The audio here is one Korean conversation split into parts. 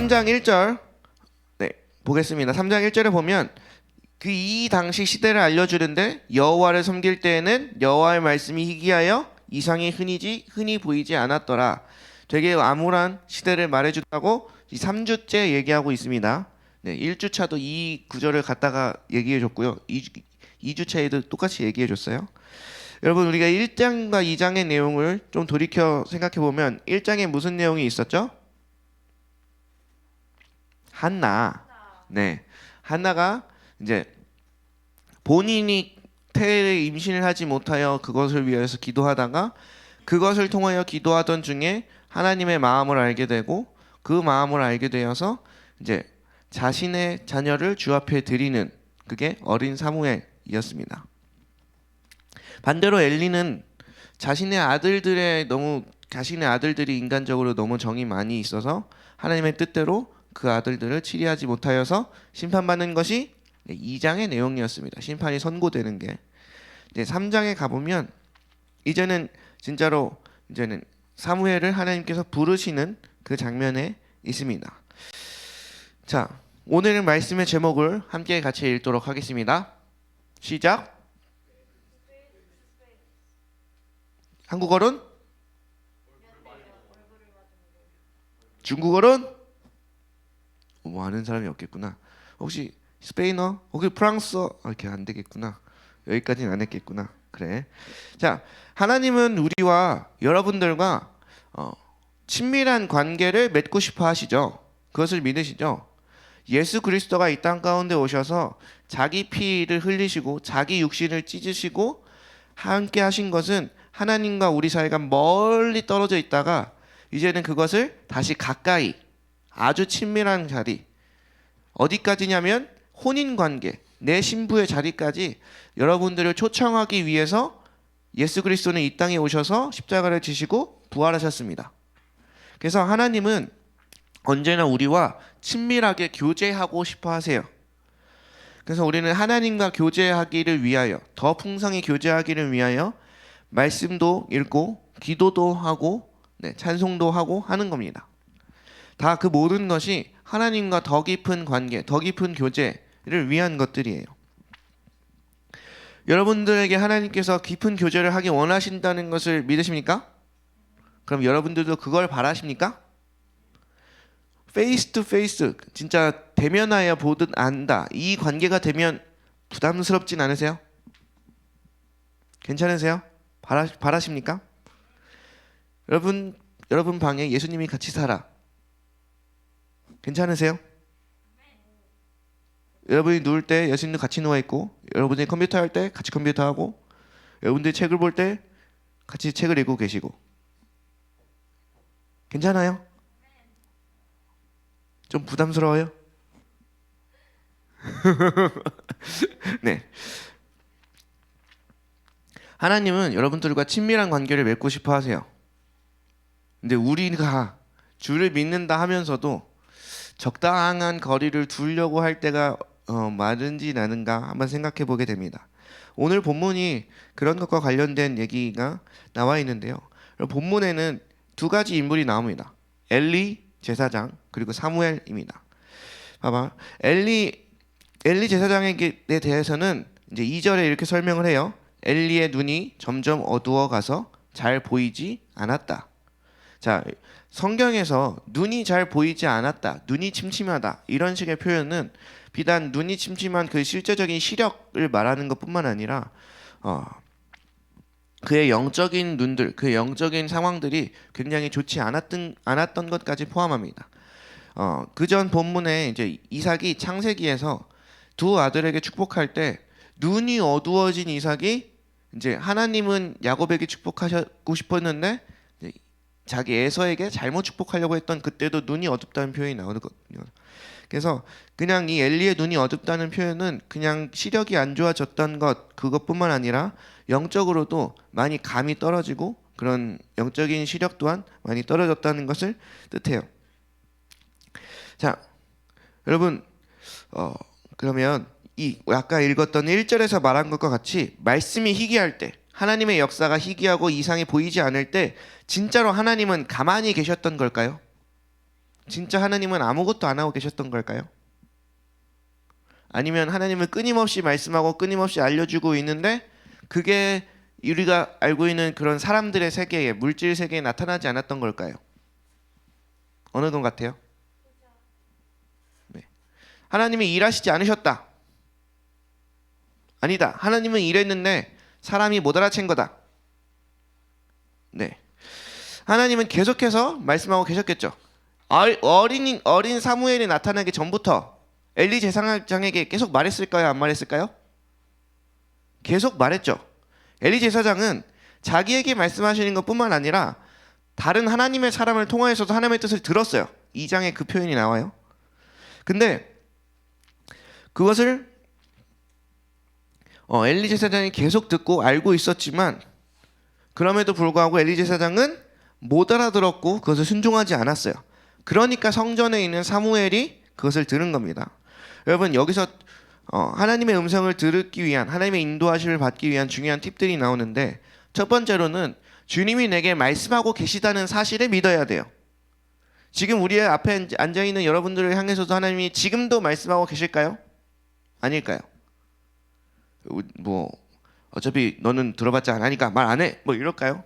3장 1절 보겠습니다. 3장 1절에 보면 그 이 당시 시대를 알려주는데 여호와를 섬길 때에는 여호와의 말씀이 희귀하여 이상이 흔히 보이지 않았더라. 되게 암울한 시대를 말해준다고 이 3주째 얘기하고 있습니다. 1주차도 이 구절을 갖다가 얘기해줬고요. 2주차에도 똑같이 얘기해줬어요. 여러분, 우리가 1장과 2장의 내용을 좀 돌이켜 생각해보면 1장에 무슨 내용이 있었죠? 한나가 이제 본인이 태에 임신을 하지 못하여 그것을 위해서 기도하다가 그것을 통하여 기도하던 중에 하나님의 마음을 알게 되고 그 마음을 알게 되어서 이제 자신의 자녀를 주 앞에 드리는 그게 어린 사무엘이었습니다. 반대로 엘리는 자신의 아들들이 인간적으로 너무 정이 많이 있어서 하나님의 뜻대로 그 아들들을 치리하지 못하여서 심판받는 것이 2장의 내용이었습니다. 심판이 선고되는 게. 3장에 가보면 이제는 진짜로 사무엘을 하나님께서 부르시는 그 장면에 있습니다. 자, 오늘 말씀의 제목을 함께 같이 읽도록 하겠습니다. 시작. 한국어로는? 중국어로는? 뭐 아는 사람이 없겠구나. 혹시 스페인어? 혹시 프랑스어? 이렇게 안 되겠구나. 여기까지는 안 했겠구나. 그래. 자, 하나님은 우리와 여러분들과 친밀한 관계를 맺고 싶어 하시죠. 그것을 믿으시죠? 예수 그리스도가 이 땅 가운데 오셔서 자기 피를 흘리시고 자기 육신을 찢으시고 함께 하신 것은 하나님과 우리 사이가 멀리 떨어져 있다가 이제는 그것을 다시 가까이 아주 친밀한 자리, 어디까지냐면 혼인관계, 내 신부의 자리까지 여러분들을 초청하기 위해서 예수 그리스도는 이 땅에 오셔서 십자가를 지시고 부활하셨습니다. 그래서 하나님은 언제나 우리와 친밀하게 교제하고 싶어 하세요. 그래서 우리는 하나님과 교제하기를 위하여, 더 풍성히 교제하기를 위하여 말씀도 읽고 기도도 하고 찬송도 하고 하는 겁니다. 다 그 모든 것이 하나님과 더 깊은 관계, 더 깊은 교제를 위한 것들이에요. 여러분들에게 하나님께서 깊은 교제를 하기 원하신다는 것을 믿으십니까? 그럼 여러분들도 그걸 바라십니까? 페이스 투 페이스, 진짜 대면하여 보듯 안다, 이 관계가 되면 부담스럽진 않으세요? 괜찮으세요? 바라십니까? 여러분 방에 예수님이 같이 살아, 괜찮으세요? 여러분이 누울 때 예수님도 같이 누워있고, 여러분이 컴퓨터 할 때 같이 컴퓨터하고, 여러분들이 책을 볼 때 같이 책을 읽고 계시고, 괜찮아요? 좀 부담스러워요? 네. 하나님은 여러분들과 친밀한 관계를 맺고 싶어 하세요. 근데 우리가 주를 믿는다 하면서도 적당한 거리를 두려고 할 때가 많은지 나는가 한번 생각해 보게 됩니다. 오늘 본문이 그런 것과 관련된 얘기가 나와 있는데요. 본문에는 두 가지 인물이 나옵니다. 엘리 제사장 그리고 사무엘입니다. 봐봐, 엘리 제사장에게 대해서는 이제 2절에 이렇게 설명을 해요. 엘리의 눈이 점점 어두워 가서 잘 보이지 않았다. 자, 성경에서 눈이 잘 보이지 않았다, 눈이 침침하다, 이런 식의 표현은 비단 눈이 침침한 그 실제적인 시력을 말하는 것뿐만 아니라 그의 영적인 눈들, 그의 영적인 상황들이 굉장히 좋지 않았던 것까지 포함합니다. 그전 본문에 이제 이삭이 창세기에서 두 아들에게 축복할 때 눈이 어두워진 이삭이 이제 하나님은 야곱에게 축복하고 싶었는데 자기 에서에게 잘못 축복하려고 했던 그때도 눈이 어둡다는 표현이 나오거든요. 그래서 그냥 이 엘리의 눈이 어둡다는 표현은 그냥 시력이 안 좋아졌던 그것뿐만 아니라 영적으로도 많이 감이 떨어지고 그런 영적인 시력 또한 많이 떨어졌다는 것을 뜻해요. 자, 여러분, 그러면 이 아까 읽었던 1절에서 말한 것과 같이 말씀이 희귀할 때, 하나님의 역사가 희귀하고 이상이 보이지 않을 때 진짜로 하나님은 가만히 계셨던 걸까요? 진짜 하나님은 아무것도 안 하고 계셨던 걸까요? 아니면 하나님은 끊임없이 말씀하고 끊임없이 알려주고 있는데 그게 우리가 알고 있는 그런 사람들의 세계에, 물질 세계에 나타나지 않았던 걸까요? 어느 것 같아요? 네. 하나님이 일하시지 않으셨다. 아니다. 하나님은 일했는데 사람이 못 알아챈 거다. 네. 하나님은 계속해서 말씀하고 계셨겠죠. 어린 사무엘이 나타나기 전부터 엘리 제사장에게 계속 말했을까요? 안 말했을까요? 계속 말했죠. 엘리 제사장은 자기에게 말씀하시는 것뿐만 아니라 다른 하나님의 사람을 통하여서도 하나님의 뜻을 들었어요. 2장에 그 표현이 나와요. 근데 그것을 엘리 제사장이 계속 듣고 알고 있었지만 그럼에도 불구하고 엘리 제사장은 못 알아들었고 그것을 순종하지 않았어요. 그러니까 성전에 있는 사무엘이 그것을 들은 겁니다. 여러분 여기서 하나님의 음성을 들기 위한, 하나님의 인도하심을 받기 위한 중요한 팁들이 나오는데, 첫 번째로는 주님이 내게 말씀하고 계시다는 사실을 믿어야 돼요. 지금 우리 앞에 앉아있는 여러분들을 향해서도 하나님이 지금도 말씀하고 계실까요? 아닐까요? 뭐 어차피 너는 들어봤자 안 하니까 말 안 해, 뭐 이럴까요?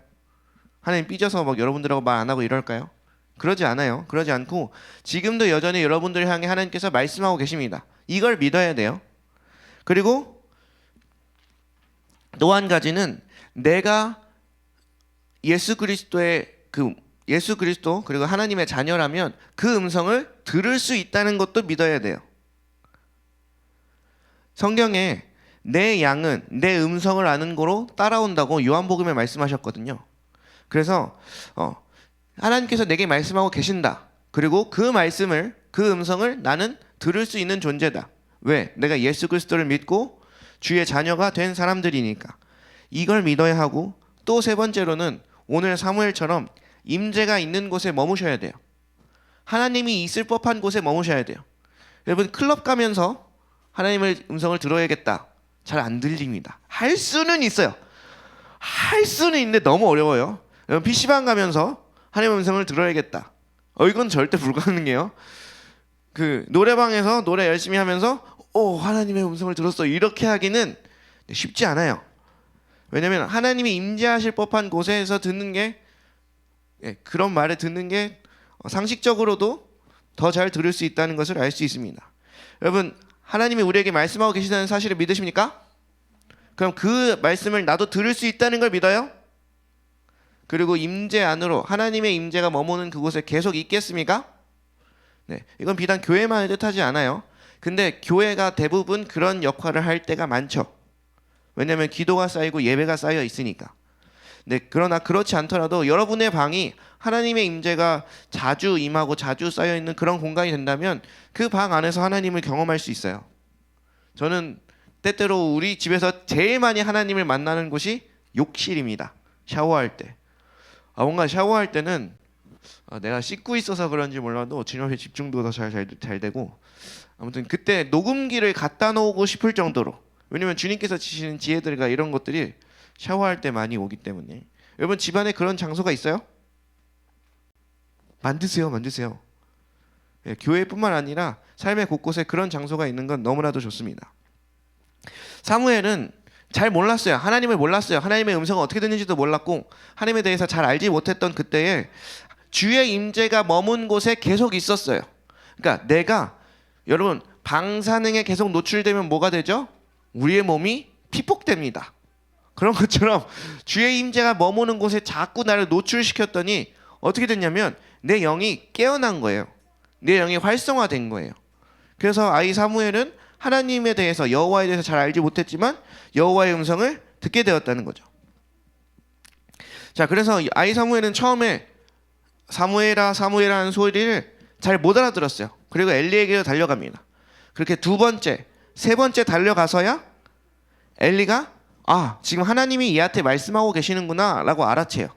하나님 삐져서 막 여러분들하고 말 안 하고 이럴까요? 그러지 않아요. 그러지 않고 지금도 여전히 여러분들을 향해 하나님께서 말씀하고 계십니다. 이걸 믿어야 돼요. 그리고 또 한 가지는 내가 예수 그리스도 그리고 하나님의 자녀라면 그 음성을 들을 수 있다는 것도 믿어야 돼요. 성경에 내 양은 내 음성을 아는 거로 따라온다고 요한복음에 말씀하셨거든요. 그래서 하나님께서 내게 말씀하고 계신다. 그리고 그 말씀을, 그 음성을 나는 들을 수 있는 존재다. 왜? 내가 예수 그리스도를 믿고 주의 자녀가 된 사람들이니까. 이걸 믿어야 하고, 또 세 번째로는 오늘 사무엘처럼 임재가 있는 곳에 머무셔야 돼요. 하나님이 있을 법한 곳에 머무셔야 돼요. 여러분 클럽 가면서 하나님의 음성을 들어야겠다. 잘 안 들립니다. 할 수는 있어요. 할 수는 있는데 너무 어려워요. 여러분 PC방 가면서 하나님의 음성을 들어야겠다. 이건 절대 불가능해요. 그 노래방에서 노래 열심히 하면서 하나님의 음성을 들었어, 이렇게 하기는 쉽지 않아요. 왜냐하면 하나님이 임재하실 법한 곳에서 듣는 게, 그런 말을 듣는 게 상식적으로도 더 잘 들을 수 있다는 것을 알 수 있습니다. 여러분 하나님이 우리에게 말씀하고 계시다는 사실을 믿으십니까? 그럼 그 말씀을 나도 들을 수 있다는 걸 믿어요? 그리고 임재 안으로 하나님의 임재가 머무는 그곳에 계속 있겠습니까? 네, 이건 비단 교회만을 뜻하지 않아요. 근데 교회가 대부분 그런 역할을 할 때가 많죠. 왜냐하면 기도가 쌓이고 예배가 쌓여 있으니까. 네, 그러나 그렇지 않더라도 여러분의 방이 하나님의 임재가 자주 임하고 자주 쌓여 있는 그런 공간이 된다면 그 방 안에서 하나님을 경험할 수 있어요. 저는 때때로 우리 집에서 제일 많이 하나님을 만나는 곳이 욕실입니다. 샤워할 때. 뭔가 샤워할 때는 내가 씻고 있어서 그런지 몰라도 주님의 집중도 더 잘 되고, 아무튼 그때 녹음기를 갖다 놓고 싶을 정도로, 왜냐면 주님께서 주시는 지혜들과 이런 것들이 샤워할 때 많이 오기 때문에. 여러분 집안에 그런 장소가 있어요? 만드세요. 교회뿐만 아니라 삶의 곳곳에 그런 장소가 있는 건 너무나도 좋습니다. 사무엘은 잘 몰랐어요. 하나님을 몰랐어요. 하나님의 음성은 어떻게 듣는지도 몰랐고 하나님에 대해서 잘 알지 못했던 그때에 주의 임재가 머문 곳에 계속 있었어요. 그러니까 내가, 여러분 방사능에 계속 노출되면 뭐가 되죠? 우리의 몸이 피폭됩니다. 그런 것처럼 주의 임재가 머무는 곳에 자꾸 나를 노출시켰더니 어떻게 됐냐면 내 영이 깨어난 거예요. 내 영이 활성화된 거예요. 그래서 아이 사무엘은 하나님에 대해서, 여호와에 대해서 잘 알지 못했지만 여호와의 음성을 듣게 되었다는 거죠. 자, 그래서 아이 사무엘은 처음에 사무엘아 하는 소리를 잘 못 알아들었어요. 그리고 엘리에게로 달려갑니다. 그렇게 두 번째, 세 번째 달려가서야 엘리가 지금 하나님이 얘한테 말씀하고 계시는구나 라고 알아채요.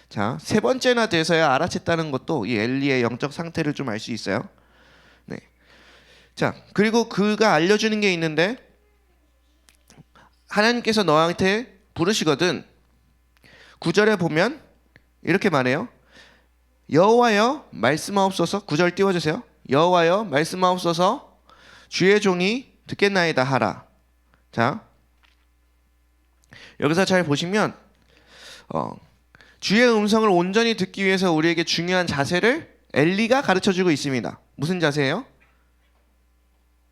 자, 세 번째나 돼서야 알아챘다는 것도 이 엘리의 영적 상태를 좀 알 수 있어요. 네. 자, 그리고 그가 알려주는 게 있는데, 하나님께서 너한테 부르시거든 9절에 보면 이렇게 말해요. 여호와여 말씀하옵소서. 9절 띄워주세요. 여호와여 말씀하옵소서. 주의 종이 듣겠나이다 하라. 자, 여기서 잘 보시면 주의 음성을 온전히 듣기 위해서 우리에게 중요한 자세를 엘리가 가르쳐주고 있습니다. 무슨 자세예요?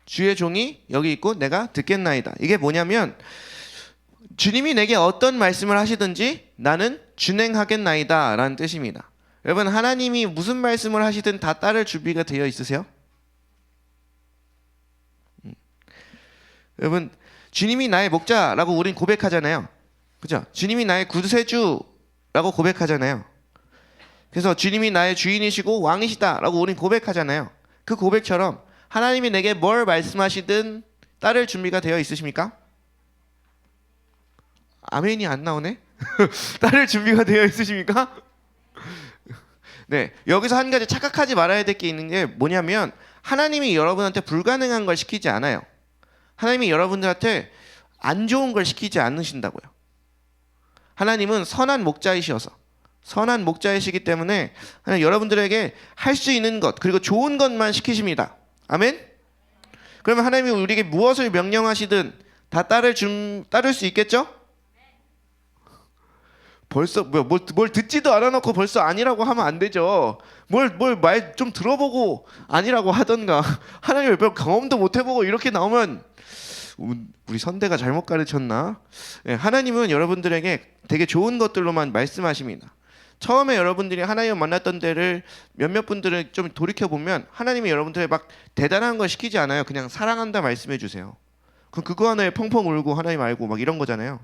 주의 종이 여기 있고 내가 듣겠나이다. 이게 뭐냐면 주님이 내게 어떤 말씀을 하시든지 나는 준행하겠나이다 라는 뜻입니다. 여러분, 하나님이 무슨 말씀을 하시든 다 따를 준비가 되어 있으세요? 여러분, 주님이 나의 목자라고 우린 고백하잖아요. 그죠? 주님이 나의 구세주라고 고백하잖아요. 그래서 주님이 나의 주인이시고 왕이시다라고 우린 고백하잖아요. 그 고백처럼 하나님이 내게 뭘 말씀하시든 따를 준비가 되어 있으십니까? 아멘이 안 나오네? 따를 준비가 되어 있으십니까? 네, 여기서 한 가지 착각하지 말아야 될 게 있는 게 뭐냐면 하나님이 여러분한테 불가능한 걸 시키지 않아요. 하나님이 여러분들한테 안 좋은 걸 시키지 않으신다고요. 하나님은 선한 목자이셔서 선한 목자이시기 때문에 여러분들에게 할 수 있는 것 그리고 좋은 것만 시키십니다. 아멘? 그러면 하나님이 우리에게 무엇을 명령하시든 다 따를 수 있겠죠? 벌써 뭘 듣지도 않아놓고 벌써 아니라고 하면 안 되죠. 뭘 말 좀 들어보고 아니라고 하던가 하나님을 별 경험도 못 해보고 이렇게 나오면 우리 선대가 잘못 가르쳤나? 네, 하나님은 여러분들에게 되게 좋은 것들로만 말씀하십니다. 처음에 여러분들이 하나님을 만났던 때를 몇몇 분들은 좀 돌이켜보면 하나님이 여러분들에게 막 대단한 걸 시키지 않아요. 그냥 사랑한다 말씀해 주세요. 그거 하나에 펑펑 울고 하나님 알고 막 이런 거잖아요.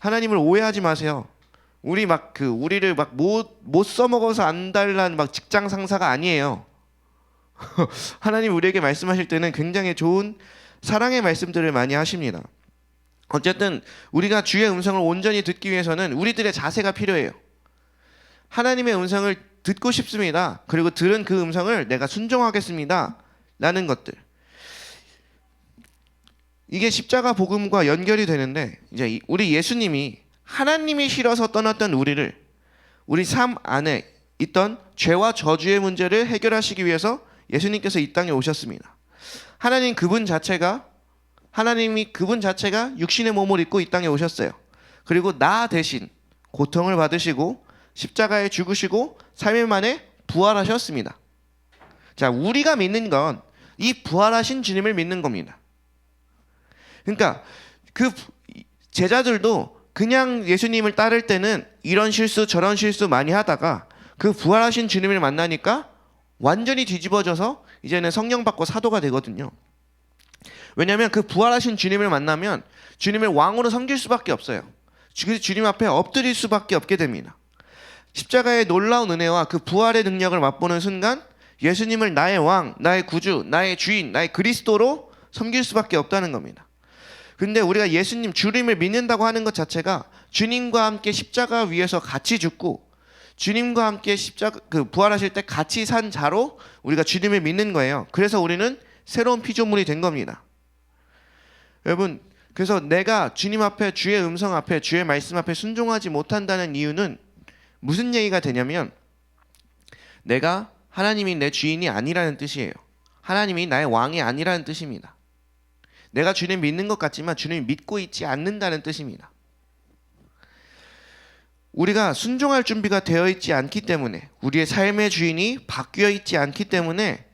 하나님을 오해하지 마세요. 우리를 막 못 써먹어서 안 달란 막 직장 상사가 아니에요. 하나님 우리에게 말씀하실 때는 굉장히 좋은 사랑의 말씀들을 많이 하십니다. 어쨌든 우리가 주의 음성을 온전히 듣기 위해서는 우리들의 자세가 필요해요. 하나님의 음성을 듣고 싶습니다. 그리고 들은 그 음성을 내가 순종하겠습니다. 라는 것들. 이게 십자가 복음과 연결이 되는데 이제 우리 예수님이 하나님이 싫어서 떠났던 우리를 우리 삶 안에 있던 죄와 저주의 문제를 해결하시기 위해서 예수님께서 이 땅에 오셨습니다. 하나님이 그분 자체가 육신의 몸을 입고 이 땅에 오셨어요. 그리고 나 대신 고통을 받으시고 십자가에 죽으시고 3일 만에 부활하셨습니다. 자, 우리가 믿는 건 이 부활하신 주님을 믿는 겁니다. 그러니까 그 제자들도 그냥 예수님을 따를 때는 이런 실수 저런 실수 많이 하다가 그 부활하신 주님을 만나니까 완전히 뒤집어져서 이제는 성령 받고 사도가 되거든요. 왜냐하면 그 부활하신 주님을 만나면 주님을 왕으로 섬길 수밖에 없어요. 주님 앞에 엎드릴 수밖에 없게 됩니다. 십자가의 놀라운 은혜와 그 부활의 능력을 맛보는 순간 예수님을 나의 왕, 나의 구주, 나의 주인, 나의 그리스도로 섬길 수밖에 없다는 겁니다. 근데 우리가 주님을 믿는다고 하는 것 자체가 주님과 함께 십자가 위에서 같이 죽고 주님과 함께 부활하실 때 같이 산 자로 우리가 주님을 믿는 거예요. 그래서 우리는 새로운 피조물이 된 겁니다. 여러분, 그래서 내가 주님 앞에 주의 음성 앞에 주의 말씀 앞에 순종하지 못한다는 이유는 무슨 얘기가 되냐면 내가 하나님이 내 주인이 아니라는 뜻이에요. 하나님이 나의 왕이 아니라는 뜻입니다. 내가 주님 믿는 것 같지만 주님 믿고 있지 않는다는 뜻입니다. 우리가 순종할 준비가 되어 있지 않기 때문에 우리의 삶의 주인이 바뀌어 있지 않기 때문에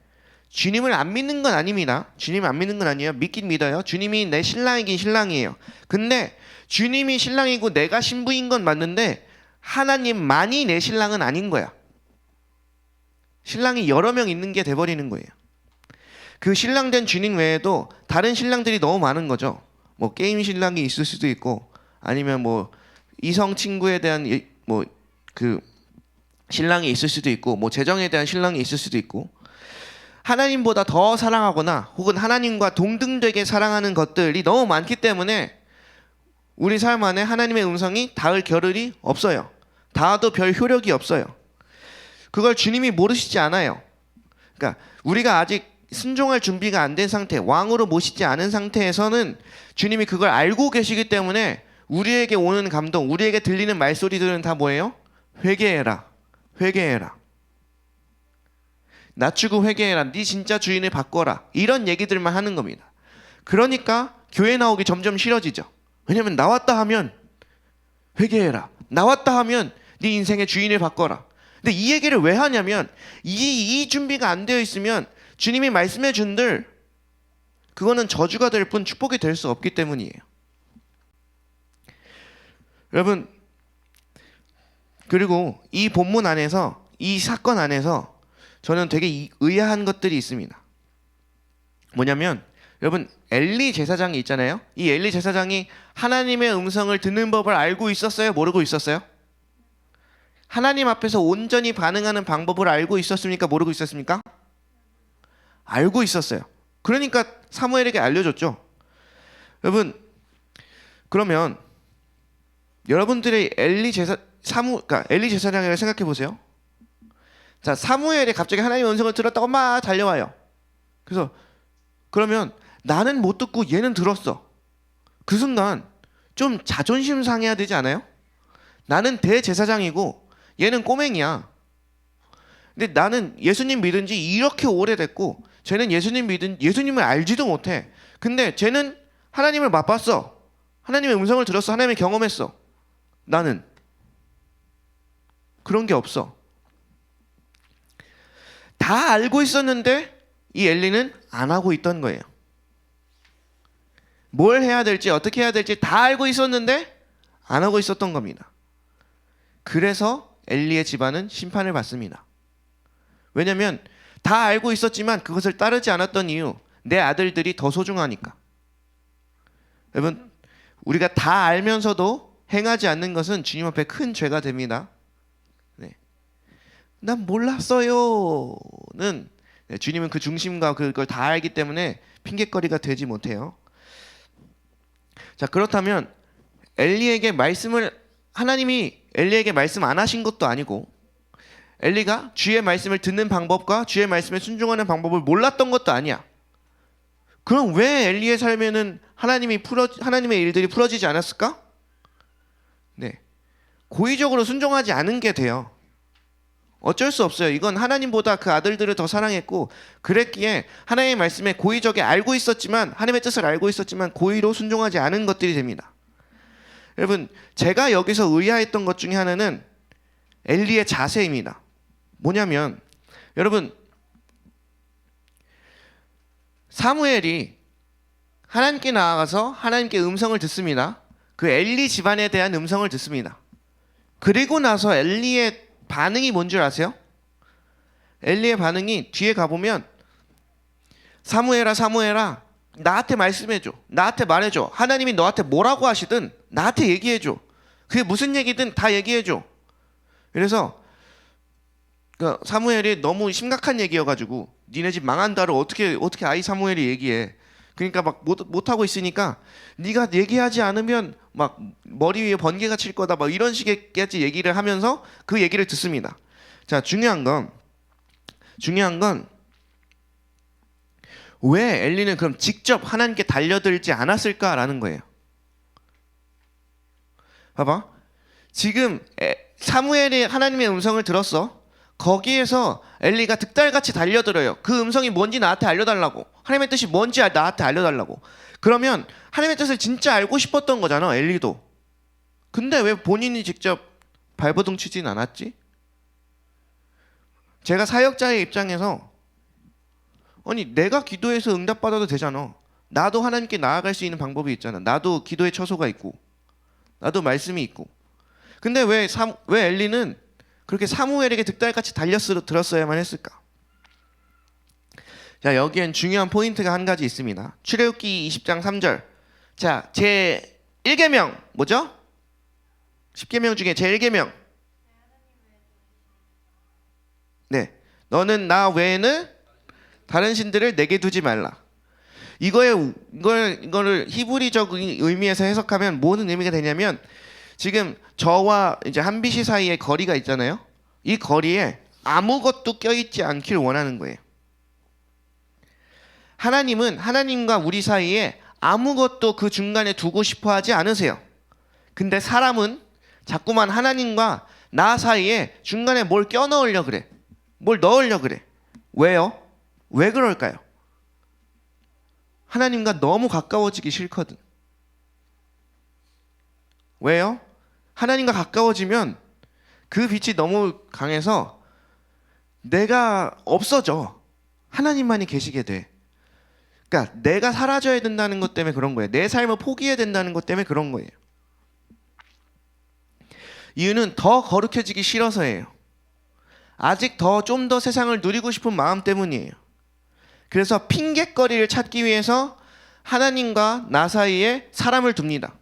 주님을 안 믿는 건 아닙니다. 주님을 안 믿는 건 아니에요. 믿긴 믿어요. 주님이 내 신랑이긴 신랑이에요. 근데 주님이 신랑이고 내가 신부인 건 맞는데 하나님만이 내 신랑은 아닌 거야. 신랑이 여러 명 있는 게 돼버리는 거예요. 그 신랑된 주님 외에도 다른 신랑들이 너무 많은 거죠. 뭐 게임 신랑이 있을 수도 있고 아니면 뭐 이성 친구에 대한 그 신랑이 있을 수도 있고 뭐 재정에 대한 신랑이 있을 수도 있고 하나님보다 더 사랑하거나 혹은 하나님과 동등되게 사랑하는 것들이 너무 많기 때문에 우리 삶 안에 하나님의 음성이 닿을 겨를이 없어요. 닿아도 별 효력이 없어요. 그걸 주님이 모르시지 않아요. 그러니까 우리가 아직 순종할 준비가 안 된 상태, 왕으로 모시지 않은 상태에서는 주님이 그걸 알고 계시기 때문에 우리에게 오는 감동, 우리에게 들리는 말소리들은 다 뭐예요? 회개해라, 회개해라. 낮추고 회개해라. 네 진짜 주인을 바꿔라. 이런 얘기들만 하는 겁니다. 그러니까 교회 나오기 점점 싫어지죠. 왜냐면 나왔다 하면 회개해라. 나왔다 하면 네 인생의 주인을 바꿔라. 근데 이 얘기를 왜 하냐면 이 준비가 안 되어 있으면 주님이 말씀해 준들 그거는 저주가 될 뿐 축복이 될 수 없기 때문이에요. 여러분, 그리고 이 본문 안에서, 이 사건 안에서 저는 되게 의아한 것들이 있습니다. 뭐냐면 여러분, 엘리 제사장이 있잖아요. 이 엘리 제사장이 하나님의 음성을 듣는 법을 알고 있었어요? 모르고 있었어요? 하나님 앞에서 온전히 반응하는 방법을 알고 있었습니까? 모르고 있었습니까? 알고 있었어요. 그러니까 사무엘에게 알려줬죠. 여러분, 그러면 여러분들의 엘리 제사장이라고 생각해 보세요. 자, 사무엘이 갑자기 하나님의 음성을 들었다고 막 달려와요. 그래서 그러면 나는 못 듣고 얘는 들었어. 그 순간 좀 자존심 상해야 되지 않아요? 나는 대제사장이고 얘는 꼬맹이야. 근데 나는 예수님 믿은 지 이렇게 오래됐고 쟤는 예수님을 알지도 못해. 근데 쟤는 하나님을 맛봤어. 하나님의 음성을 들었어. 하나님을 경험했어. 나는 그런 게 없어. 다 알고 있었는데 이 엘리는 안 하고 있던 거예요. 뭘 해야 될지 어떻게 해야 될지 다 알고 있었는데 안 하고 있었던 겁니다. 그래서 엘리의 집안은 심판을 받습니다. 왜냐하면 다 알고 있었지만 그것을 따르지 않았던 이유, 내 아들들이 더 소중하니까. 여러분, 우리가 다 알면서도 행하지 않는 것은 주님 앞에 큰 죄가 됩니다. 네. 난 몰랐어요는 주님은 그 중심과 그걸 다 알기 때문에 핑계거리가 되지 못해요. 자, 그렇다면 하나님이 엘리에게 말씀 안 하신 것도 아니고 엘리가 주의 말씀을 듣는 방법과 주의 말씀에 순종하는 방법을 몰랐던 것도 아니야. 그럼 왜 엘리의 삶에는 하나님의 일들이 풀어지지 않았을까? 네, 고의적으로 순종하지 않은 게 돼요. 어쩔 수 없어요. 이건 하나님보다 그 아들들을 더 사랑했고 그랬기에 하나님의 말씀에 고의적에 알고 있었지만 하나님의 뜻을 알고 있었지만 고의로 순종하지 않은 것들이 됩니다. 여러분, 제가 여기서 의아했던 것 중에 하나는 엘리의 자세입니다. 뭐냐면 여러분, 사무엘이 하나님께 나아가서 하나님께 음성을 듣습니다. 그 엘리 집안에 대한 음성을 듣습니다. 그리고 나서 엘리의 반응이 뭔 줄 아세요? 엘리의 반응이 뒤에 가보면 사무엘아 사무엘아 나한테 말씀해줘. 나한테 말해줘. 하나님이 너한테 뭐라고 하시든 나한테 얘기해줘. 그게 무슨 얘기든 다 얘기해줘. 그래서 사무엘이 너무 심각한 얘기여가지고 니네 집 망한다를 어떻게 아이 사무엘이 얘기해. 그러니까 막 못하고 있으니까 네가 얘기하지 않으면 막 머리 위에 번개가 칠 거다 막 이런 식의 얘기를 하면서 그 얘기를 듣습니다. 자, 중요한 건 왜 엘리는 그럼 직접 하나님께 달려들지 않았을까라는 거예요. 봐봐. 지금 사무엘이 하나님의 음성을 들었어. 거기에서 엘리가 득달같이 달려들어요. 그 음성이 뭔지 나한테 알려달라고. 하나님의 뜻이 뭔지 나한테 알려달라고. 그러면 하나님의 뜻을 진짜 알고 싶었던 거잖아, 엘리도. 근데 왜 본인이 직접 발버둥 치진 않았지? 제가 사역자의 입장에서 아니 내가 기도해서 응답받아도 되잖아. 나도 하나님께 나아갈 수 있는 방법이 있잖아. 나도 기도의 처소가 있고 나도 말씀이 있고. 근데 왜 엘리는 그렇게 사무엘에게 득달같이 달려들었어야만 했을까? 자, 여기엔 중요한 포인트가 한 가지 있습니다. 출애굽기 20장 3절. 자, 제 1계명 뭐죠? 10계명 중에 제 1계명. 네, 너는 나 외에는 다른 신들을 내게 두지 말라. 이거를 히브리적 의미에서 해석하면 무슨 의미가 되냐면 지금 저와 이제 한비시 사이에 거리가 있잖아요. 이 거리에 아무것도 껴있지 않길 원하는 거예요. 하나님은 하나님과 우리 사이에 아무것도 그 중간에 두고 싶어 하지 않으세요. 근데 사람은 자꾸만 하나님과 나 사이에 중간에 뭘 껴넣으려 그래. 뭘 넣으려 그래. 왜요? 왜 그럴까요? 하나님과 너무 가까워지기 싫거든. 왜요? 하나님과 가까워지면 그 빛이 너무 강해서 내가 없어져. 하나님만이 계시게 돼. 그러니까 내가 사라져야 된다는 것 때문에 그런 거예요. 내 삶을 포기해야 된다는 것 때문에 그런 거예요. 이유는 더 거룩해지기 싫어서예요. 아직 좀 더 세상을 누리고 싶은 마음 때문이에요. 그래서 핑곗거리를 찾기 위해서 하나님과 나 사이에 사람을 둡니다.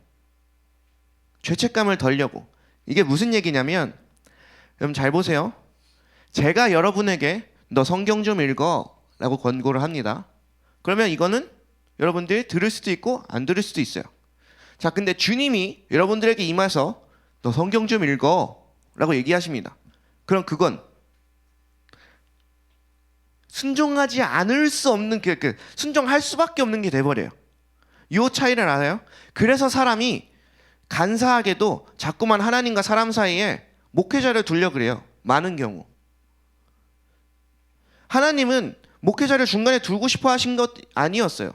죄책감을 덜려고. 이게 무슨 얘기냐면, 여러분 잘 보세요. 제가 여러분에게 너 성경 좀 읽어 라고 권고를 합니다. 그러면 이거는 여러분들이 들을 수도 있고 안 들을 수도 있어요. 자, 근데 주님이 여러분들에게 임해서 너 성경 좀 읽어 라고 얘기하십니다. 그럼 그건 순종하지 않을 수 없는 순종할 수밖에 없는 게 돼버려요. 이 차이를 알아요? 그래서 사람이 간사하게도 자꾸만 하나님과 사람 사이에 목회자를 두려 그래요. 많은 경우. 하나님은 목회자를 중간에 두고 싶어 하신 것 아니었어요.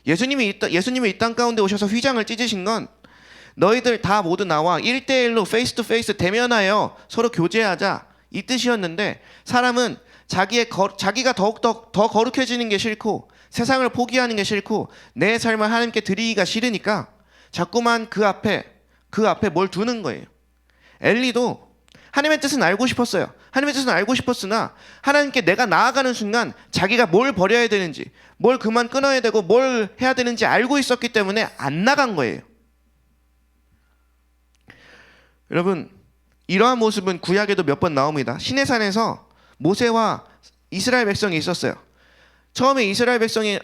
예수님이 이 땅 가운데 오셔서 휘장을 찢으신 건 너희들 다 모두 나와 1대1로 페이스 투 페이스 대면하여 서로 교제하자 이 뜻이었는데, 사람은 자기가 더욱더 더 거룩해지는 게 싫고 세상을 포기하는 게 싫고 내 삶을 하나님께 드리기가 싫으니까 자꾸만 그 앞에 뭘 두는 거예요. 엘리도 하나님의 뜻은 알고 싶었어요. 하나님의 뜻은 알고 싶었으나 하나님께 내가 나아가는 순간 자기가 뭘 버려야 되는지, 뭘 그만 끊어야 되고 뭘 해야 되는지 알고 있었기 때문에 안 나간 거예요. 여러분, 이러한 모습은 구약에도 몇 번 나옵니다. 시내산에서 모세와 이스라엘 백성이 있었어요. 처음에 이스라엘 백성이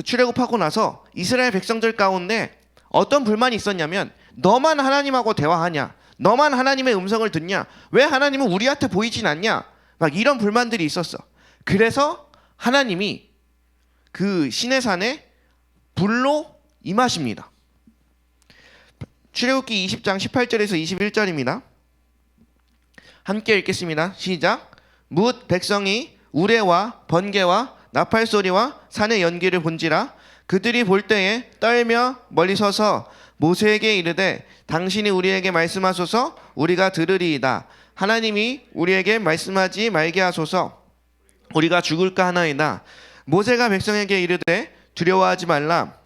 출애굽하고 나서 이스라엘 백성들 가운데 어떤 불만이 있었냐면, 너만 하나님하고 대화하냐? 너만 하나님의 음성을 듣냐? 왜 하나님은 우리한테 보이진 않냐? 막 이런 불만들이 있었어. 그래서 하나님이 그 시내산에 불로 임하십니다. 출애굽기 20장 18절에서 21절입니다. 함께 읽겠습니다. 시작. 뭇 백성이 우레와 번개와 나팔 소리와 산의 연기를 본지라 그들이 볼 때에 떨며 멀리 서서 모세에게 이르되 당신이 우리에게 말씀하소서 우리가 들으리이다. 하나님이 우리에게 말씀하지 말게 하소서 우리가 죽을까 하나이다. 모세가 백성에게 이르되 두려워하지 말라.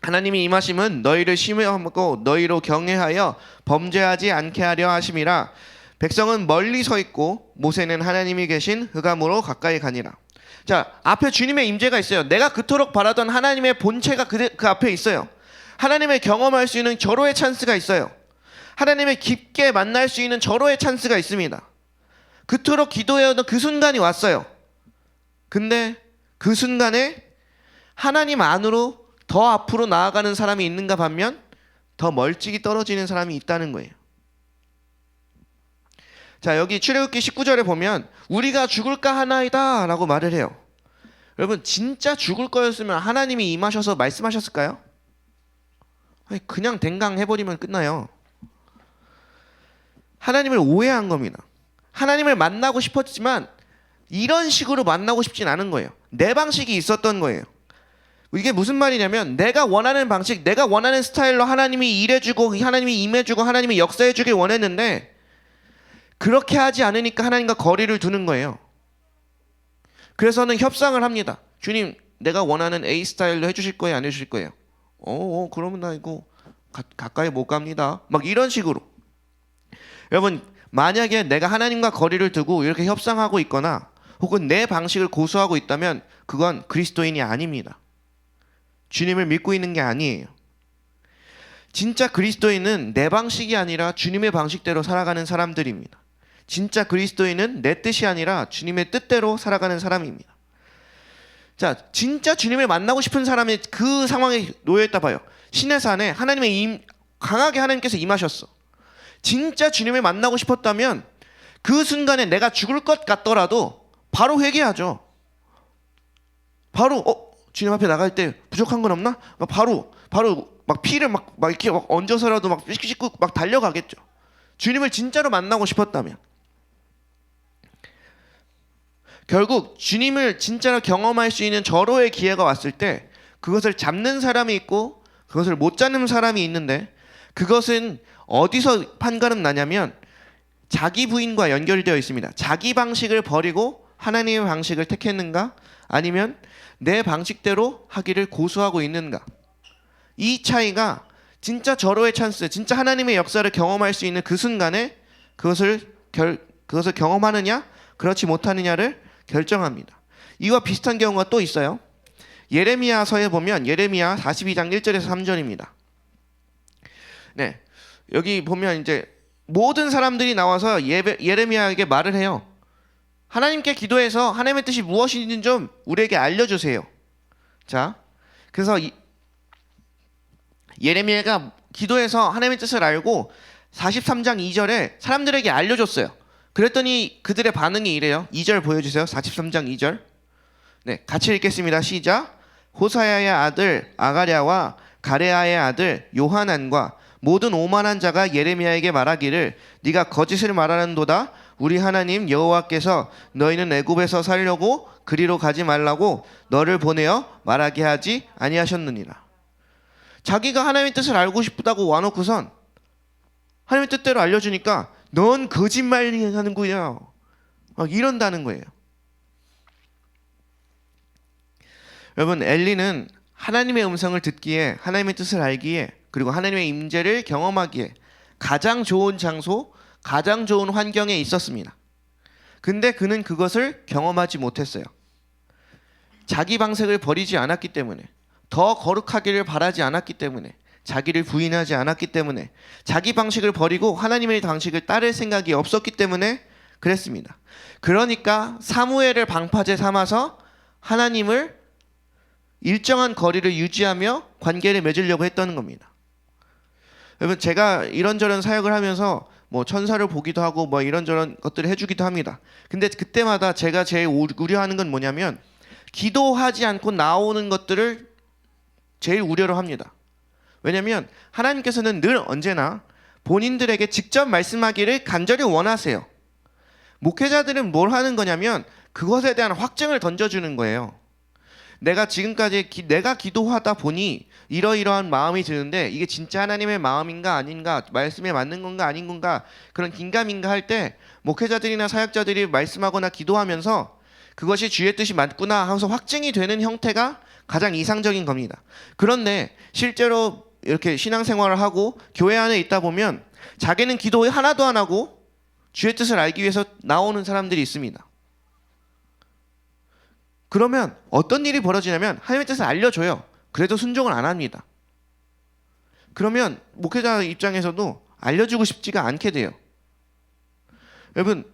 하나님이 임하심은 너희를 심하고 너희로 경외하여 범죄하지 않게 하려 하심이라. 백성은 멀리 서 있고 모세는 하나님이 계신 흑암으로 가까이 가니라. 자, 앞에 주님의 임재가 있어요. 내가 그토록 바라던 하나님의 본체가 그 앞에 있어요. 하나님을 경험할 수 있는 절호의 찬스가 있어요. 하나님을 깊게 만날 수 있는 절호의 찬스가 있습니다. 그토록 기도해오던 그 순간이 왔어요. 근데 그 순간에 하나님 안으로 더 앞으로 나아가는 사람이 있는가 반면 더 멀찍이 떨어지는 사람이 있다는 거예요. 자, 여기 출애굽기 19절에 보면 우리가 죽을까 하나이다 라고 말을 해요. 여러분, 진짜 죽을 거였으면 하나님이 임하셔서 말씀하셨을까요? 아니, 그냥 댕강 해버리면 끝나요. 하나님을 오해한 겁니다. 하나님을 만나고 싶었지만 이런 식으로 만나고 싶진 않은 거예요. 내 방식이 있었던 거예요. 이게 무슨 말이냐면, 내가 원하는 방식, 내가 원하는 스타일로 하나님이 일해주고 하나님이 임해주고 하나님이 역사해주길 원했는데 그렇게 하지 않으니까 하나님과 거리를 두는 거예요. 그래서는 협상을 합니다. 주님, 내가 원하는 A 스타일로 해주실 거예요? 안 해주실 거예요? 그러면 나 이거 가까이 못 갑니다. 막 이런 식으로. 여러분, 만약에 내가 하나님과 거리를 두고 이렇게 협상하고 있거나 혹은 내 방식을 고수하고 있다면 그건 그리스도인이 아닙니다. 주님을 믿고 있는 게 아니에요. 진짜 그리스도인은 내 방식이 아니라 주님의 방식대로 살아가는 사람들입니다. 진짜 그리스도인은 내 뜻이 아니라 주님의 뜻대로 살아가는 사람입니다. 자, 진짜 주님을 만나고 싶은 사람이 그 상황에 놓여있다 봐요. 시내산에 강하게 하나님께서 임하셨어. 진짜 주님을 만나고 싶었다면 그 순간에 내가 죽을 것 같더라도 바로 회개하죠. 바로 주님 앞에 나갈 때 부족한 건 없나? 바로 막 피를 막 이렇게 막 얹어서라도 막 씻고 막 달려가겠죠. 주님을 진짜로 만나고 싶었다면. 결국 주님을 진짜로 경험할 수 있는 절호의 기회가 왔을 때 그것을 잡는 사람이 있고 그것을 못 잡는 사람이 있는데, 그것은 어디서 판가름 나냐면 자기 부인과 연결되어 있습니다. 자기 방식을 버리고 하나님의 방식을 택했는가, 아니면 내 방식대로 하기를 고수하고 있는가. 이 차이가 진짜 절호의 찬스, 진짜 하나님의 역사를 경험할 수 있는 그 순간에 그것을 경험하느냐 그렇지 못하느냐를 결정합니다. 이와 비슷한 경우가 또 있어요. 예레미야서에 보면 예레미야 42장 1절에서 3절입니다. 네, 여기 보면 이제 모든 사람들이 나와서 예레미야에게 말을 해요. 하나님께 기도해서 하나님의 뜻이 무엇인지 좀 우리에게 알려주세요. 자, 그래서 예레미야가 기도해서 하나님의 뜻을 알고 43장 2절에 사람들에게 알려줬어요. 그랬더니 그들의 반응이 이래요. 2절 보여주세요. 43장 2절. 네, 같이 읽겠습니다. 시작. 호사야의 아들 아가랴와 가레아의 아들 요하난과 모든 오만한 자가 예레미야에게 말하기를 네가 거짓을 말하는도다. 우리 하나님 여호와께서 너희는 애굽에서 살려고 그리로 가지 말라고 너를 보내어 말하게 하지 아니하셨느니라. 자기가 하나님의 뜻을 알고 싶다고 와놓고선 하나님의 뜻대로 알려주니까 넌 거짓말하는구나 막 이런다는 거예요. 여러분, 엘리는 하나님의 음성을 듣기에, 하나님의 뜻을 알기에, 그리고 하나님의 임재를 경험하기에 가장 좋은 장소, 가장 좋은 환경에 있었습니다. 근데 그는 그것을 경험하지 못했어요. 자기 방식을 버리지 않았기 때문에, 더 거룩하기를 바라지 않았기 때문에, 자기를 부인하지 않았기 때문에, 자기 방식을 버리고 하나님의 방식을 따를 생각이 없었기 때문에 그랬습니다. 그러니까 사무엘을 방파제 삼아서 하나님을 일정한 거리를 유지하며 관계를 맺으려고 했던 겁니다. 여러분, 제가 이런저런 사역을 하면서 뭐 천사를 보기도 하고 뭐 이런저런 것들을 해주기도 합니다. 근데 그때마다 제가 제일 우려하는 건 뭐냐면 기도하지 않고 나오는 것들을 제일 우려로 합니다. 왜냐하면 하나님께서는 늘 언제나 본인들에게 직접 말씀하기를 간절히 원하세요. 목회자들은 뭘 하는 거냐면 그것에 대한 확증을 던져주는 거예요. 내가 지금까지 내가 기도하다 보니 이러이러한 마음이 드는데 이게 진짜 하나님의 마음인가 아닌가, 말씀에 맞는 건가 아닌 건가, 그런 긴가민가 할 때 목회자들이나 사역자들이 말씀하거나 기도하면서 그것이 주의 뜻이 맞구나 하면서 확증이 되는 형태가 가장 이상적인 겁니다. 그런데 실제로 이렇게 신앙생활을 하고 교회 안에 있다 보면 자기는 기도 하나도 안 하고 주의 뜻을 알기 위해서 나오는 사람들이 있습니다. 그러면 어떤 일이 벌어지냐면 하나님의 뜻을 알려줘요. 그래도 순종을 안 합니다. 그러면 목회자 입장에서도 알려주고 싶지가 않게 돼요. 여러분,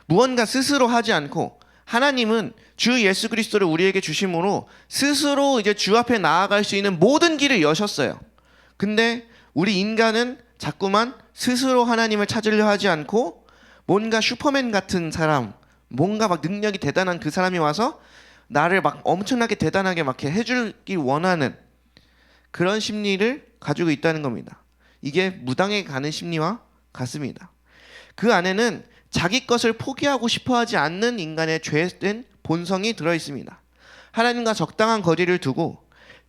무언가 스스로 하지 않고 하나님은 주 예수 그리스도를 우리에게 주심으로 스스로 이제 주 앞에 나아갈 수 있는 모든 길을 여셨어요. 근데 우리 인간은 자꾸만 스스로 하나님을 찾으려 하지 않고 뭔가 슈퍼맨 같은 사람, 뭔가 막 능력이 대단한 그 사람이 와서 나를 막 엄청나게 대단하게 막 해주길 원하는 그런 심리를 가지고 있다는 겁니다. 이게 무당에 가는 심리와 같습니다. 그 안에는 자기 것을 포기하고 싶어하지 않는 인간의 죄된 본성이 들어 있습니다. 하나님과 적당한 거리를 두고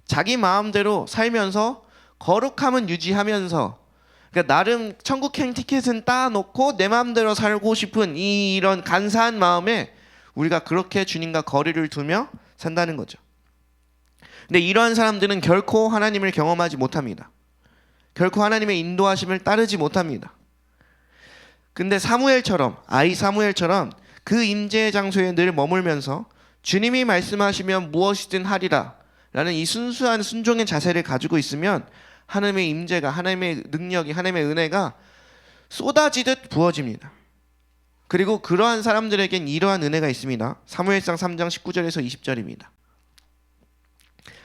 자기 마음대로 살면서 거룩함은 유지하면서, 그러니까 나름 천국행 티켓은 따놓고 내 마음대로 살고 싶은 이런 간사한 마음에 우리가 그렇게 주님과 거리를 두며 산다는 거죠. 근데 이러한 사람들은 결코 하나님을 경험하지 못합니다. 결코 하나님의 인도하심을 따르지 못합니다. 근데 아이 사무엘처럼 그 임재의 장소에 늘 머물면서 주님이 말씀하시면 무엇이든 하리라 라는 이 순수한 순종의 자세를 가지고 있으면 하나님의 임재가, 하나님의 능력이, 하나님의 은혜가 쏟아지듯 부어집니다. 그리고 그러한 사람들에겐 이러한 은혜가 있습니다. 사무엘상 3장 19절에서 20절입니다.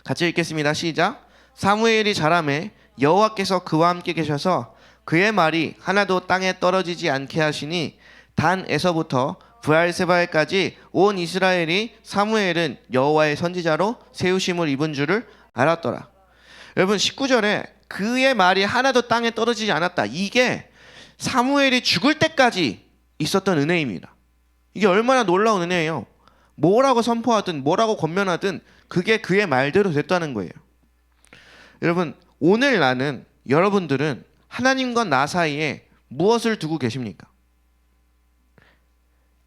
같이 읽겠습니다. 시작. 사무엘이 자라매 여호와께서 그와 함께 계셔서 그의 말이 하나도 땅에 떨어지지 않게 하시니 단에서부터 브알세바에까지 온 이스라엘이 사무엘은 여호와의 선지자로 세우심을 입은 줄을 알았더라. 여러분, 19절에 그의 말이 하나도 땅에 떨어지지 않았다. 이게 사무엘이 죽을 때까지 있었던 은혜입니다. 이게 얼마나 놀라운 은혜예요. 뭐라고 선포하든 뭐라고 권면하든 그게 그의 말대로 됐다는 거예요. 여러분, 오늘 나는, 여러분들은 하나님과 나 사이에 무엇을 두고 계십니까?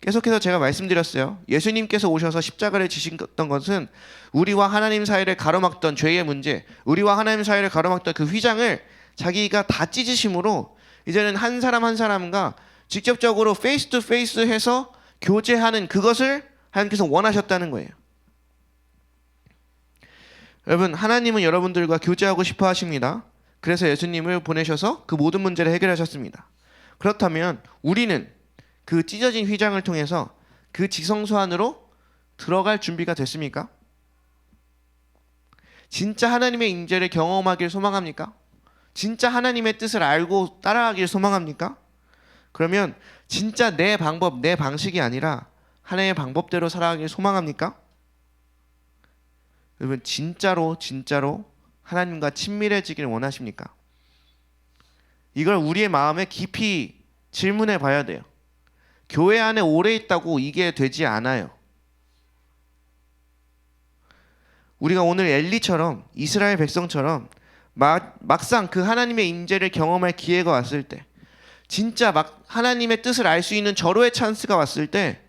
계속해서 제가 말씀드렸어요. 예수님께서 오셔서 십자가를 지셨던 것은 우리와 하나님 사이를 가로막던 죄의 문제, 우리와 하나님 사이를 가로막던 그 휘장을 자기가 다 찢으심으로 이제는 한 사람 한 사람과 직접적으로 페이스 투 페이스 해서 교제하는 그것을 하나님께서 원하셨다는 거예요. 여러분, 하나님은 여러분들과 교제하고 싶어 하십니다. 그래서 예수님을 보내셔서 그 모든 문제를 해결하셨습니다. 그렇다면 우리는 그 찢어진 휘장을 통해서 그 지성소 안으로 들어갈 준비가 됐습니까? 진짜 하나님의 임재를 경험하길 소망합니까? 진짜 하나님의 뜻을 알고 따라가길 소망합니까? 그러면 진짜 내 방법, 내 방식이 아니라 하나님의 방법대로 살아가길 소망합니까? 여러분, 진짜로 하나님과 친밀해지길 원하십니까? 이걸 우리의 마음에 깊이 질문해 봐야 돼요. 교회 안에 오래 있다고 이게 되지 않아요. 우리가 오늘 엘리처럼, 이스라엘 백성처럼 막상 그 하나님의 임재를 경험할 기회가 왔을 때, 진짜 막 하나님의 뜻을 알 수 있는 절호의 찬스가 왔을 때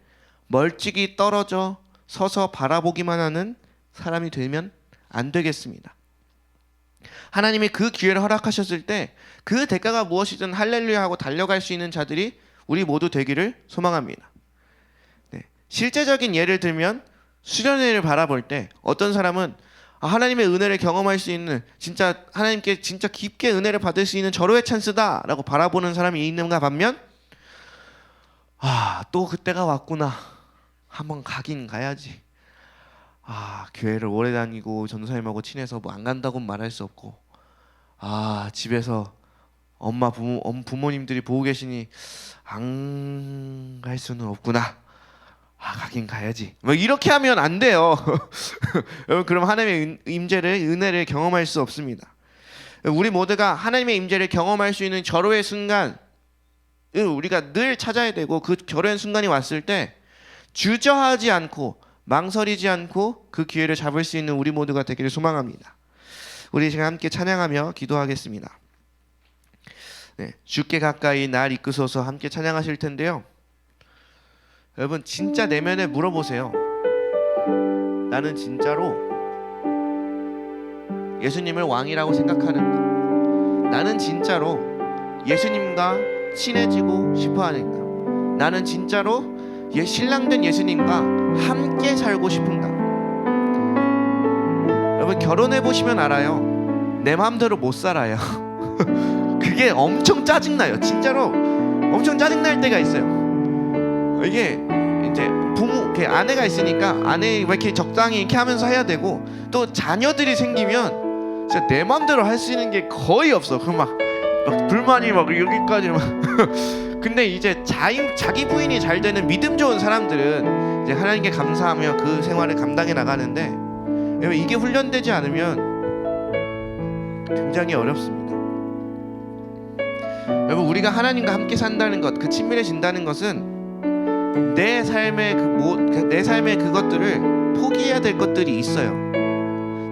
멀찍이 떨어져 서서 바라보기만 하는 사람이 되면 안 되겠습니다. 하나님이 그 기회를 허락하셨을 때 그 대가가 무엇이든 할렐루야 하고 달려갈 수 있는 자들이 우리 모두 되기를 소망합니다. 네. 실제적인 예를 들면 수련회를 바라볼 때 어떤 사람은 하나님의 은혜를 경험할 수 있는, 진짜 하나님께 진짜 깊게 은혜를 받을 수 있는 절호의 찬스다라고 바라보는 사람이 있는가 반면, 또 그때가 왔구나, 한번 가긴 가야지, 교회를 오래 다니고 전도사님하고 친해서 뭐 안 간다고는 말할 수 없고, 집에서 부모님들이 보고 계시니 안 갈 수는 없구나, 가긴 가야지, 뭐 이렇게 하면 안 돼요. 여러분, 그럼 하나님의 임재를, 은혜를 경험할 수 없습니다. 우리 모두가 하나님의 임재를 경험할 수 있는 절호의 순간 우리가 늘 찾아야 되고, 그 절호의 순간이 왔을 때 주저하지 않고 망설이지 않고 그 기회를 잡을 수 있는 우리 모두가 되기를 소망합니다. 우리 지금 함께 찬양하며 기도하겠습니다. 네, 주께 가까이 날 이끄소서 함께 찬양하실 텐데요. 여러분, 진짜 내면에 물어보세요. 나는 진짜로 예수님을 왕이라고 생각하는가? 나는 진짜로 예수님과 친해지고 싶어 하는가? 나는 진짜로 신랑된 예수님과 함께 살고 싶은가? 여러분, 결혼해 보시면 알아요. 내 마음대로 못 살아요. 그게 엄청 짜증나요. 진짜로 엄청 짜증날 때가 있어요. 이게 이제 아내가 있으니까 아내 이렇게 적당히 이렇게 하면서 해야 되고, 또 자녀들이 생기면 진짜 내 마음대로 할 수 있는 게 거의 없어. 그 막 불만이 막 여기까지 막. 근데 이제 자기 부인이 잘 되는 믿음 좋은 사람들은 이제 하나님께 감사하며 그 생활을 감당해 나가는데, 이게 훈련되지 않으면 굉장히 어렵습니다. 여러분, 우리가 하나님과 함께 산다는 것, 그 친밀해진다는 것은 내 삶의 그것들을 포기해야 될 것들이 있어요.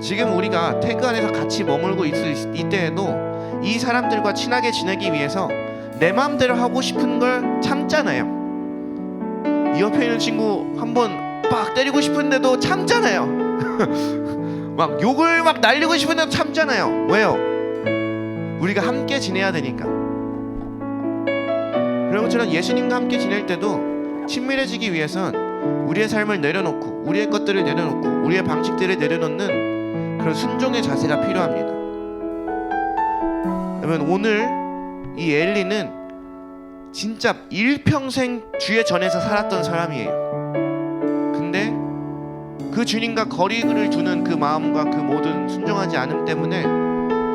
지금 우리가 태그 안에서 같이 머물고 있을 이때에도 이 사람들과 친하게 지내기 위해서 내 마음대로 하고 싶은 걸 참잖아요. 이 옆에 있는 친구 한번 빡 때리고 싶은데도 참잖아요. 막 욕을 막 날리고 싶은데도 참잖아요. 왜요? 우리가 함께 지내야 되니까. 그런 것처럼 예수님과 함께 지낼 때도 친밀해지기 위해선 우리의 삶을 내려놓고, 우리의 것들을 내려놓고, 우리의 방식들을 내려놓는 그런 순종의 자세가 필요합니다. 여러분, 오늘 이 엘리는 진짜 일평생 주의 전에서 살았던 사람이에요. 근데 그 주님과 거리를 두는 그 마음과 그 모든 순종하지 않음 때문에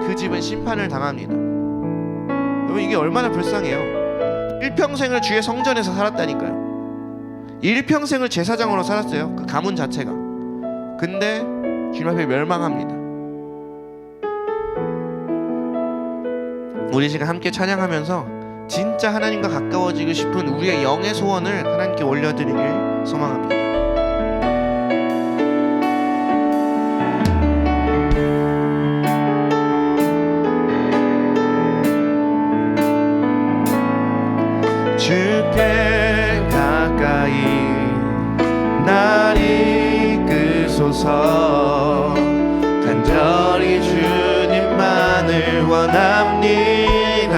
그 집은 심판을 당합니다. 여러분, 이게 얼마나 불쌍해요. 일평생을 주의 성전에서 살았다니까요. 일평생을 제사장으로 살았어요. 그 가문 자체가. 근데 주님 앞에 멸망합니다. 우리 지금 함께 찬양하면서 진짜 하나님과 가까워지고 싶은 우리의 영의 소원을 하나님께 올려드리길 소망합니다. 주께 가까이 날 이끄소서. 간절히 주님만을 원합니다.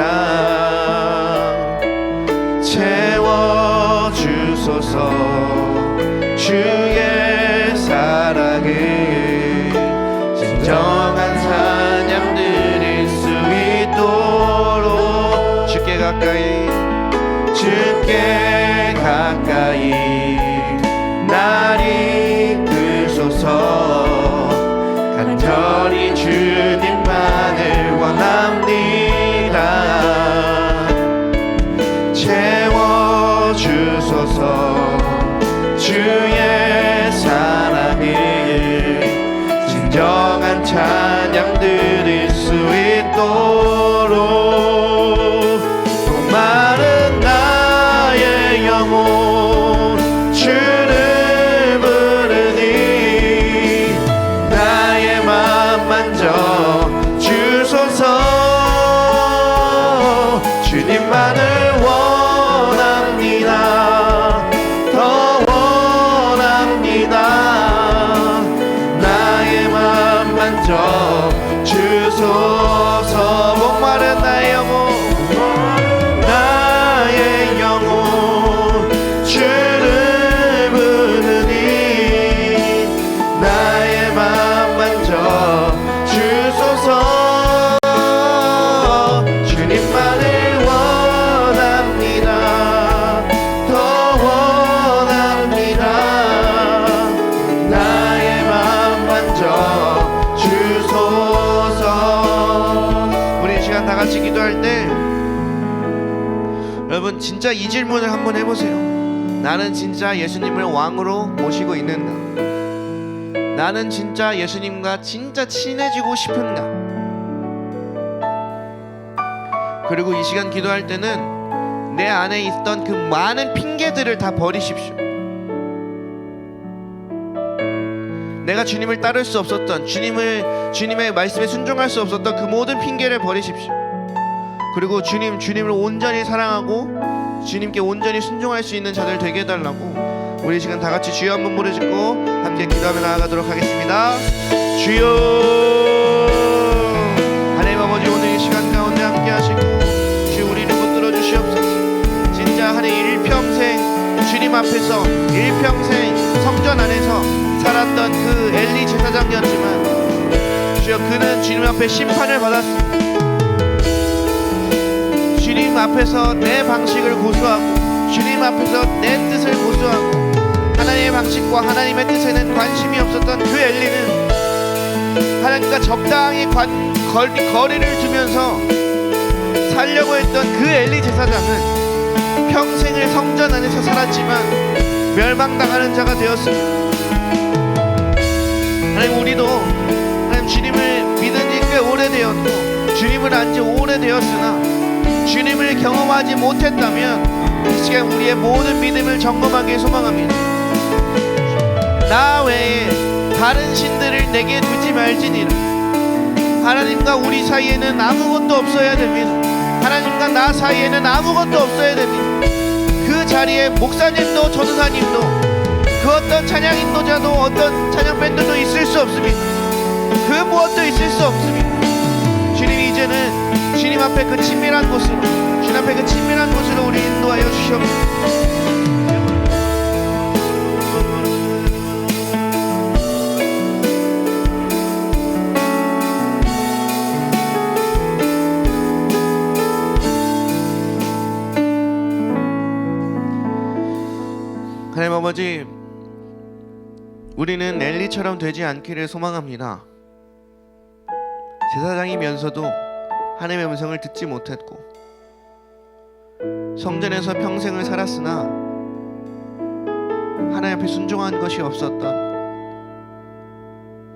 채워주소서. 주의 사랑을 진정한 사냥 드릴 수 있도록 주께 가까이 주께 가까이 날 이끄소서. 간절히 주님만을 원합니다. 채워주소서. 주의 사랑을 진정한 찬양 드릴 수 있도록. 목마른 나의 영혼 주를 부르니 나의 맘 만져 주소서. 주님만을 원합니다. 더 원합니다. 나의 맘 만져 주소서. 목마른 나의 영혼 나의 영혼 주를 부르니 나의 맘 만져 주소서. 주님만을 원합니다. 더 원합니다. 나의 맘 만져 주소서. 우리 이 시간 다 같이 기도할 때 여러분 진짜 이 질문을 한번 해보세요. 나는 진짜 예수님을 왕으로 모시고 있는가? 나는 진짜 예수님과 진짜 친해지고 싶은가? 그리고 이 시간 기도할 때는 내 안에 있던 그 많은 핑계들을 다 버리십시오. 내가 주님을 따를 수 없었던, 주님의 말씀에 순종할 수 없었던 그 모든 핑계를 버리십시오. 그리고 주님을 온전히 사랑하고 주님께 온전히 순종할 수 있는 자들 되게 해달라고 우리 시간 다 같이 주여 한번 부르짖고 함께 기도하며 나아가도록 하겠습니다. 주여. 하나님 아버지, 오늘 이 시간 가운데 함께 하시고 주 우리를 붙들어 주시옵소서. 진짜 하나님 일평생 주님 앞에서 일평생 성전 안에서 살았던 그 엘리 제사장이었지만 주여 그는 주님 앞에 심판을 받았습니다. 주님 앞에서 내 방식을 고수하고 주님 앞에서 내 뜻을 고수하고 하나님의 방식과 하나님의 뜻에는 관심이 없었던 그 엘리는 하나님과 적당히 거리를 두면서 살려고 했던 그 엘리 제사장은 평생을 성전 안에서 살았지만 멸망당하는 자가 되었습니다. 하나님, 우리도 하나님 주님을 믿은 지 꽤 오래되었고 주님을 안 지 오래되었으나 주님을 경험하지 못했다면 이 시간 우리의 모든 믿음을 점검하기를 소망합니다. 나 외에 다른 신들을 내게 두지 말지니라. 하나님과 우리 사이에는 아무것도 없어야 됩니다. 하나님과 나 사이에는 아무것도 없어야 됩니다. 그 자리에 목사님도 전도사님도 그 어떤 찬양 인도자도 어떤 찬양 밴드도 있을 수 없습니다. 그 무엇도 있을 수 없습니다. 주님, 이제는 주님 앞에 그 친밀한 곳으로, 주님 앞에 그 친밀한 곳으로 우리 인도하여 주시옵소서. 하나님 아버지, 우리는 엘리처럼 되지 않기를 소망합니다. 제사장이면서도 하나님의 음성을 듣지 못했고 성전에서 평생을 살았으나 하나님 앞에 순종한 것이 없었던,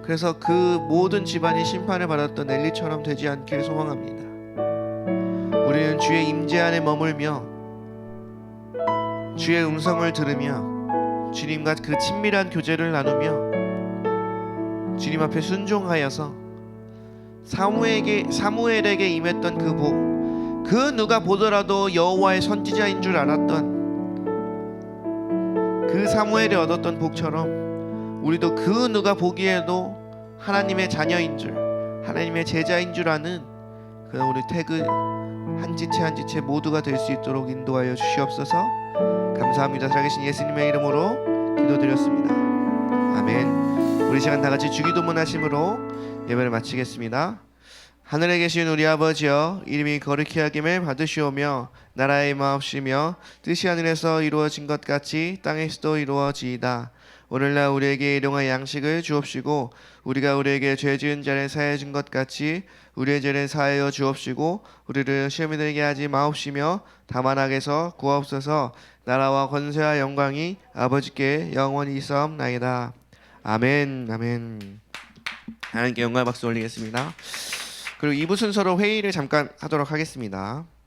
그래서 그 모든 집안이 심판을 받았던 엘리처럼 되지 않기를 소망합니다. 우리는 주의 임재 안에 머물며 주의 음성을 들으며 주님과 그 친밀한 교제를 나누며 주님 앞에 순종하여서 사무엘에게 임했던 그 복, 그 누가 보더라도 여호와의 선지자인 줄 알았던 그 사무엘이 얻었던 복처럼 우리도 그 누가 보기에도 하나님의 자녀인 줄, 하나님의 제자인 줄 아는 그 우리 태그 한 지체 한 지체 모두가 될 수 있도록 인도하여 주시옵소서. 감사합니다. 살아계신 예수님의 이름으로 기도드렸습니다. 아멘. 우리 시간 다 같이 주기도문 하심으로 예배를 마치겠습니다. 하늘에 계신 우리 아버지여, 이름이 거룩히 여김을 받으시오며 나라의 마옵시며 뜻이 하늘에서 이루어진 것 같이 땅에서도 이루어지이다. 오늘날 우리에게 일용할 양식을 주옵시고 우리가 우리에게 죄 지은 자를 사하여 준 것 같이 우리의 죄를 사하여 주옵시고 우리를 시험에 들게 하지 마옵시며 다만 악에서 구하옵소서. 나라와 권세와 영광이 아버지께 영원히 있사옵나이다. 아멘. 아멘. 하나님께 영광의 박수 올리겠습니다. 그리고 2부 순서로 회의를 잠깐 하도록 하겠습니다.